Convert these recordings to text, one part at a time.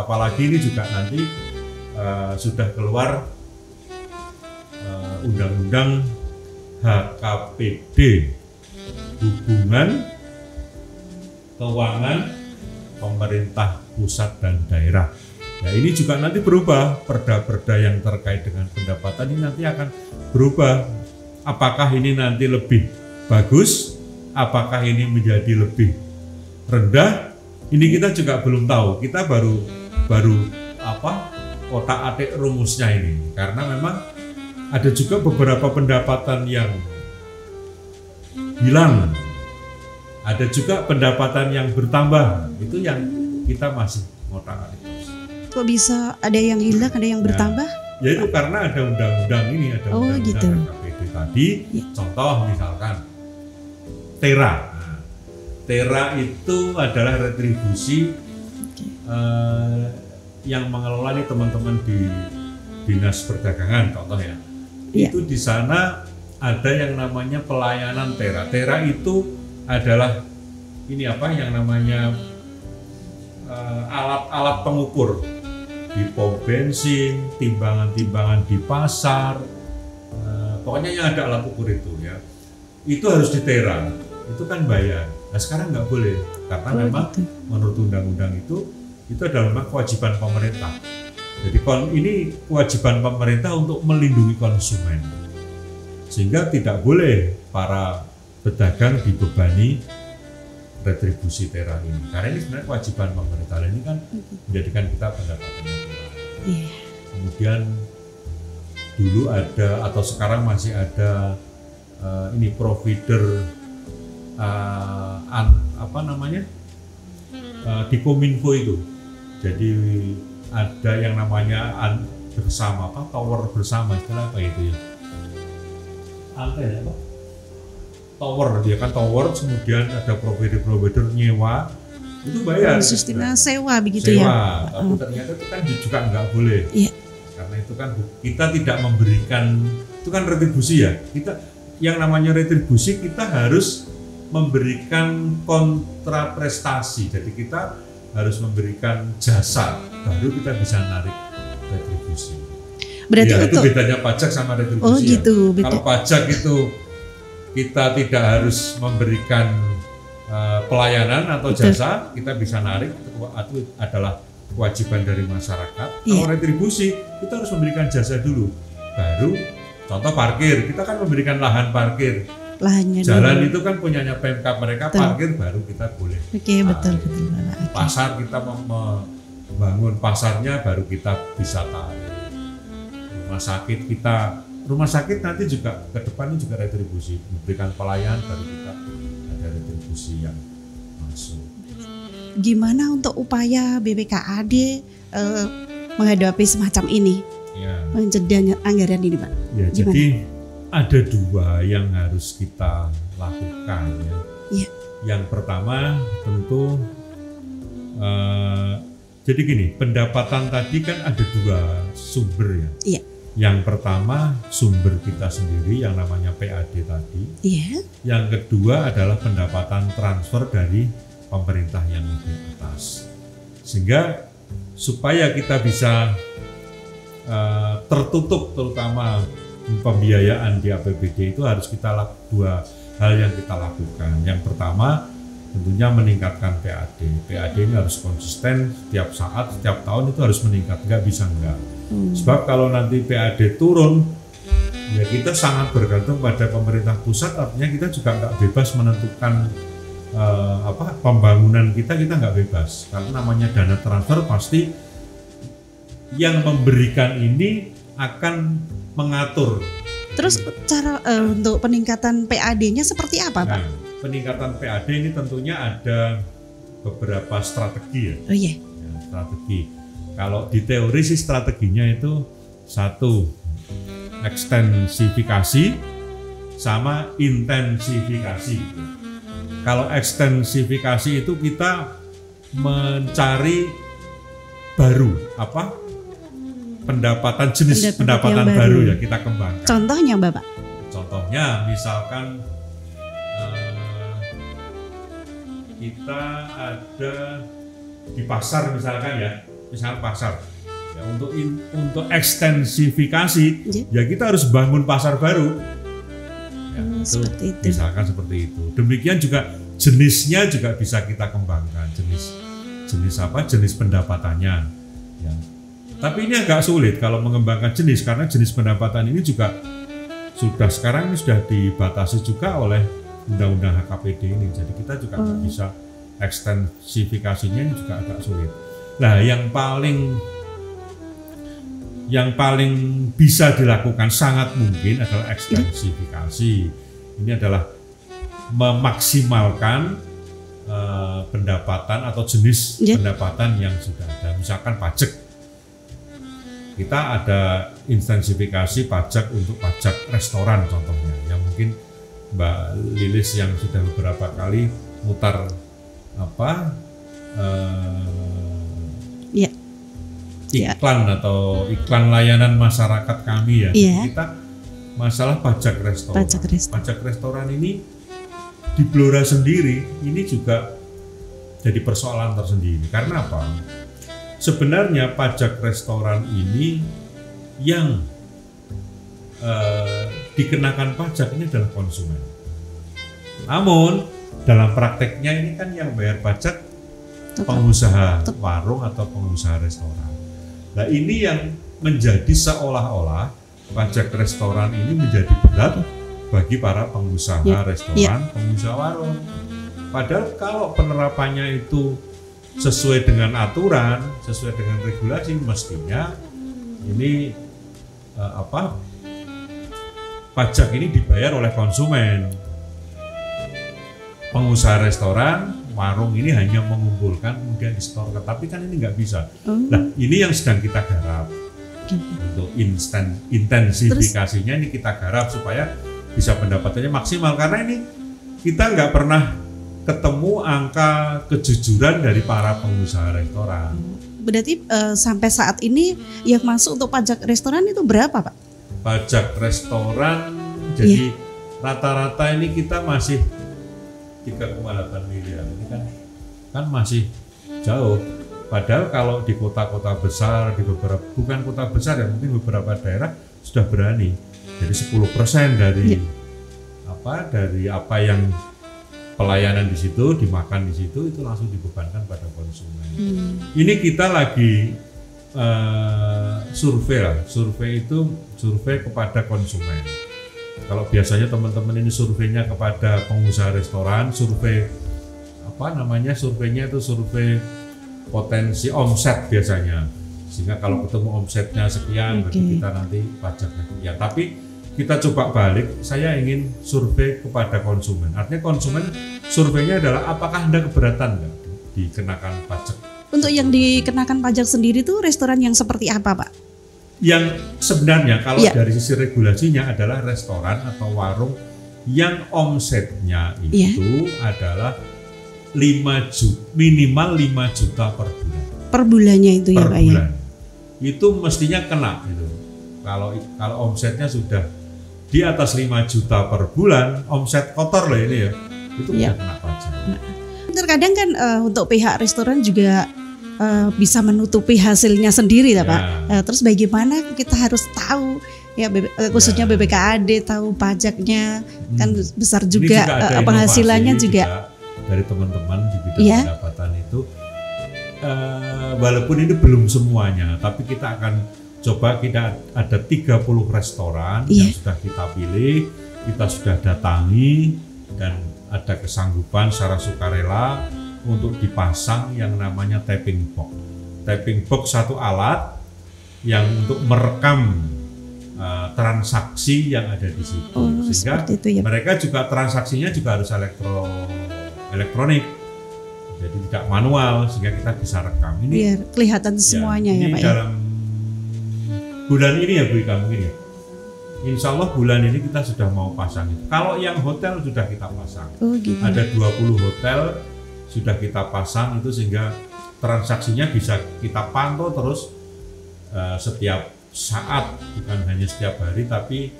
Apalagi ini juga nanti sudah keluar undang-undang HKPD, hubungan keuangan pemerintah pusat dan daerah. Nah ini juga nanti berubah, perda-perda yang terkait dengan pendapatan ini nanti akan berubah. Apakah ini nanti lebih bagus, apakah ini menjadi lebih rendah, ini kita juga belum tahu. Kita baru otak-atik rumusnya ini, karena memang ada juga beberapa pendapatan yang hilang, ada juga pendapatan yang bertambah, itu yang kita masih otak-atik. Kok bisa ada yang hilang, ada yang bertambah? Ya itu karena ada undang-undang ini, ada undang-undang gitu. HKPD tadi. Ya. Contoh misalkan TERA. Nah, TERA itu adalah retribusi yang mengelola nih teman-teman di Dinas Perdagangan, contoh ya. Itu di sana ada yang namanya pelayanan TERA. TERA itu adalah ini apa yang namanya alat-alat pengukur di pom bensin, timbangan-timbangan di pasar, pokoknya yang ada alat ukur itu ya, itu harus di TERA, itu kan bayar. Nah sekarang nggak boleh, karena memang gitu. Menurut undang-undang itu adalah memang kewajiban pemerintah. Jadi ini kewajiban pemerintah untuk melindungi konsumen, sehingga tidak boleh para pedagang dibebani retribusi TERA ini, karena ini sebenarnya kewajiban pemerintah. Ini kan menjadikan kita pendapatan yang kurang. Kemudian dulu ada atau sekarang masih ada ini provider di Kominfo itu. Jadi ada yang namanya bersama tower bersama, istilah apa itu ya? Apa? Tower, dia kan tower, kemudian ada provider nyewa, itu bayar. Sistemnya sewa begitu ya? Tapi ternyata itu kan juga nggak boleh. Karena itu kan kita tidak memberikan, itu kan retribusi ya. Kita yang namanya retribusi kita harus memberikan kontraprestasi. Jadi kita harus memberikan jasa, baru kita bisa narik retribusi. Berarti ya, itu bedanya pajak sama retribusi. Oh gitu. Ya. Kalau pajak itu kita tidak harus memberikan pelayanan atau jasa, kita bisa narik, itu adalah kewajiban dari masyarakat. Kalau retribusi, kita harus memberikan jasa dulu, baru contoh parkir, kita kan memberikan lahan parkir, lahannya jalan dulu. itu kan punyanya Pemkab mereka, parkir baru kita boleh. Betul. Pasar kita membangun pasarnya, baru kita bisa tarik. Rumah sakit nanti juga ke depan ini juga retribusi, memberikan pelayanan, baru kita ada retribusi yang masuk. Gimana untuk upaya BPKAD menghadapi semacam ini? Mencegah anggaran ini, Pak? Ya, jadi ada dua yang harus kita lakukan ya. Yang pertama tentu jadi gini, pendapatan tadi kan ada dua sumber ya. Yang pertama sumber kita sendiri yang namanya PAD tadi. Yang kedua adalah pendapatan transfer dari pemerintah yang lebih atas. Sehingga supaya kita bisa tertutup terutama pembiayaan di APBD itu harus kita dua hal yang kita lakukan. Yang pertama tentunya meningkatkan PAD. PAD ini harus konsisten setiap saat, setiap tahun itu harus meningkat, nggak bisa enggak. Sebab kalau nanti PAD turun, ya kita sangat bergantung pada pemerintah pusat, artinya kita juga nggak bebas menentukan pembangunan kita nggak bebas. Karena namanya dana transfer pasti yang memberikan ini akan mengatur. Terus cara untuk peningkatan PAD-nya seperti apa, Pak? Peningkatan PAD ini tentunya ada beberapa strategi ya. Strategi. Kalau di teori sih strateginya itu satu, ekstensifikasi sama intensifikasi. Kalau ekstensifikasi itu kita mencari baru jenis pendapatan baru ya kita kembangkan. Contohnya, Bapak? Contohnya misalkan kita ada di pasar misalkan ya, misalnya pasar. Ya, untuk ekstensifikasi, Ya. ya kita harus bangun pasar baru. Ya, Seperti itu. Misalkan seperti itu. Demikian juga jenisnya juga bisa kita kembangkan. Jenis apa? Jenis pendapatannya. Ya. Tapi ini agak sulit kalau mengembangkan jenis karena jenis pendapatan ini juga sekarang ini sudah dibatasi juga oleh undang-undang HKPD ini. Jadi kita juga nggak bisa ekstensifikasinya, ini juga agak sulit. Nah, yang paling bisa dilakukan sangat mungkin adalah ekstensifikasi. Ini adalah memaksimalkan pendapatan atau jenis pendapatan yang sudah ada. Misalkan pajak. Kita ada intensifikasi pajak untuk pajak restoran contohnya, yang mungkin Mbak Lilis yang sudah beberapa kali mutar iklan atau iklan layanan masyarakat kami ya. Kita masalah pajak restoran. Pajak restoran ini di Blora sendiri ini juga jadi persoalan tersendiri. Karena apa? Sebenarnya pajak restoran ini yang dikenakan pajak ini adalah konsumen. Namun dalam prakteknya ini kan yang bayar pajak pengusaha warung atau pengusaha restoran. Nah, ini yang menjadi seolah-olah pajak restoran ini menjadi berat bagi para pengusaha restoran, pengusaha warung. Padahal kalau penerapannya itu sesuai dengan aturan, sesuai dengan regulasi, mestinya ini pajak ini dibayar oleh konsumen. Pengusaha restoran, warung ini hanya mengumpulkan kemudian disetorkan, tapi kan ini nggak bisa. Nah, ini yang sedang kita garap untuk intensifikasinya. Ini kita garap supaya bisa pendapatannya maksimal, karena ini kita nggak pernah ketemu angka kejujuran dari para pengusaha restoran. Berarti sampai saat ini yang masuk untuk pajak restoran itu berapa, Pak? Pajak restoran jadi rata-rata ini kita masih 3,8 miliar. Ini kan masih jauh. Padahal kalau di kota-kota besar, di beberapa, bukan kota besar ya, mungkin beberapa daerah sudah berani. Jadi 10% dari dari apa yang pelayanan di situ, dimakan di situ, itu langsung dibebankan pada konsumen. Ini kita lagi survei kepada konsumen. Kalau biasanya teman-teman ini surveinya kepada pengusaha restoran, surveinya itu survei potensi omset biasanya. Sehingga kalau ketemu omsetnya sekian, berarti kita nanti pajaknya sekian. Tapi kita coba balik, saya ingin survei kepada konsumen. Artinya konsumen surveinya adalah apakah Anda keberatan nggak dikenakan pajak? Untuk yang dikenakan pajak sendiri itu restoran yang seperti apa, Pak? Yang sebenarnya kalau dari sisi regulasinya adalah restoran atau warung yang omsetnya itu adalah minimal 5 juta per bulan. Per bulannya itu ya, Pak? Ya? Itu mestinya kena gitu. Kalau omsetnya sudah di atas 5 juta per bulan, omset kotor loh ini ya, itu bisa kena pajak. Terkadang kan untuk pihak restoran juga bisa menutupi hasilnya sendiri ya, Pak. Terus bagaimana kita harus tahu ya, khususnya BPKAD tahu pajaknya kan besar juga, penghasilannya juga dari teman-teman di bidang pendapatan itu. Walaupun ini belum semuanya, tapi kita akan coba, kita ada 30 restoran yang sudah kita pilih, kita sudah datangi dan ada kesanggupan secara sukarela untuk dipasang yang namanya tapping box. Tapping box satu alat yang untuk merekam transaksi yang ada di situ, sehingga mereka juga transaksinya juga harus elektronik, jadi tidak manual, sehingga kita bisa rekam. Ini biar kelihatan semuanya ya, Pak. Dalam bulan ini ya Bu Ika mungkin ya. Insya Allah bulan ini kita sudah mau pasang itu. Kalau yang hotel sudah kita pasang. Gitu. Ada 20 hotel sudah kita pasang itu, sehingga transaksinya bisa kita pantau terus setiap saat, bukan hanya setiap hari, tapi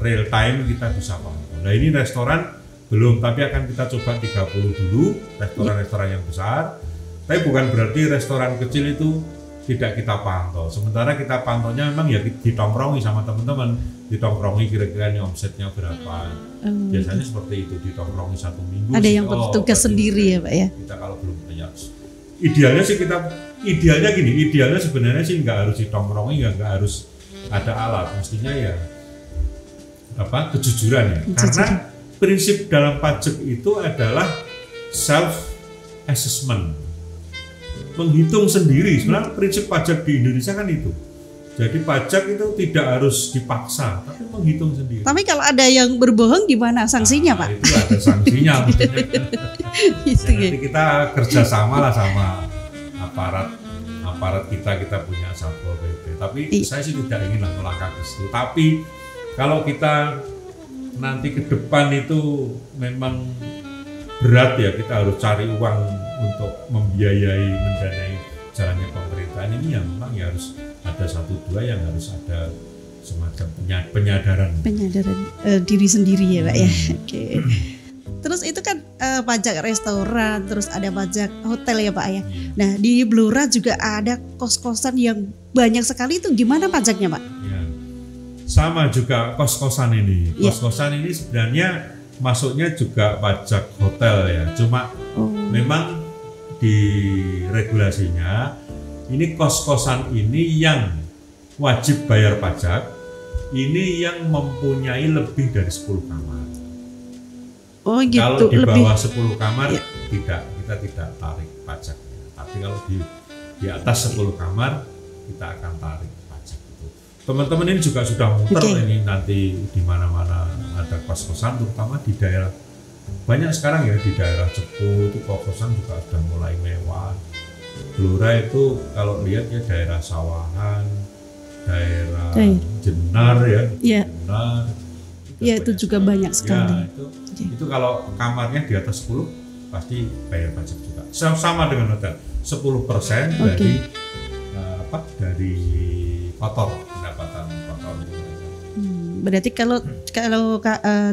real time kita bisa pantau. Nah, ini restoran belum, tapi akan kita coba 30 dulu restoran-restoran yang besar. Tapi bukan berarti restoran kecil itu tidak kita pantau. Sementara kita pantaunya memang ya ditongkrongi sama teman-teman, ditongkrongi kira-kira ini omsetnya berapa. Biasanya seperti itu, ditongkrongi 1 minggu. Ada yang bertugas sendiri ya Pak ya. Kita kalau belum punya, idealnya sih idealnya gini, idealnya sebenarnya sih nggak harus ditongkrongi, nggak harus ada alat, mestinya ya kejujuran ya. Karena prinsip dalam pajak itu adalah self assessment. Menghitung sendiri, sebenarnya prinsip pajak di Indonesia kan itu. Jadi pajak itu tidak harus dipaksa, tapi menghitung sendiri. Tapi kalau ada yang berbohong gimana sanksinya Pak? Itu ada sanksinya. Itu ya, nanti kita kerjasama lah sama aparat kita punya Satpol PP. Tapi saya sih tidak ingin melangkah ke situ. Tapi kalau kita nanti ke depan itu memang berat ya, kita harus cari uang untuk membiayai, mendanai jalannya pemerintahan ini, yang memang ya harus ada 1-2 yang harus ada semacam penyadaran diri sendiri ya Pak ya. Oke. Terus itu kan pajak restoran, terus ada pajak hotel ya Pak ya. Nah di Blora juga ada kos-kosan yang banyak sekali, itu gimana pajaknya Pak? Ya. Sama juga kos-kosan ini. Kos-kosan ini sebenarnya masuknya juga pajak hotel ya, cuma memang di regulasinya ini kos-kosan ini yang wajib bayar pajak, ini yang mempunyai lebih dari 10 kamar. Oh gitu. Kalau di bawah 10 kamar kita tidak tarik pajaknya, tapi kalau di atas 10 kamar kita akan tarik pajak itu. Teman-teman ini juga sudah muter ini nanti di mana-mana ada kos-kosan, terutama di daerah, banyak sekarang ya di daerah Cepu itu kos-kosan juga sudah mulai mewah. Blora itu kalau lihat ya daerah Sawahan, daerah Jenar ya, Jenar. Ya itu juga banyak sekali. Ya, itu kalau kamarnya di atas 10 pasti bayar pajak juga. Sama dengan hotel, 10% dari dari kotor, pendapatan kotor. Berarti kalau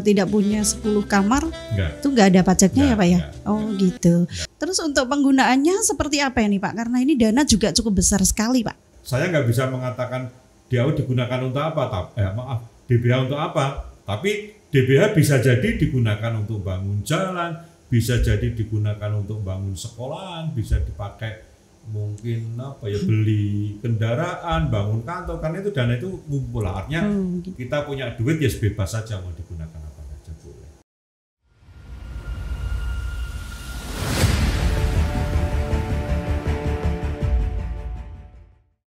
tidak punya 10 kamar itu nggak ada pajaknya ya Pak ya? Oh gitu. Terus untuk penggunaannya seperti apa ini Pak? Karena ini dana juga cukup besar sekali Pak. Saya nggak bisa mengatakan DAU digunakan untuk apa, DBH untuk apa. Tapi DBH bisa jadi digunakan untuk bangun jalan, bisa jadi digunakan untuk bangun sekolahan, bisa dipakai mungkin beli kendaraan, bangun kantor, karena itu dana itu ngumpul. Artinya kita punya duit ya bebas saja mau digunakan.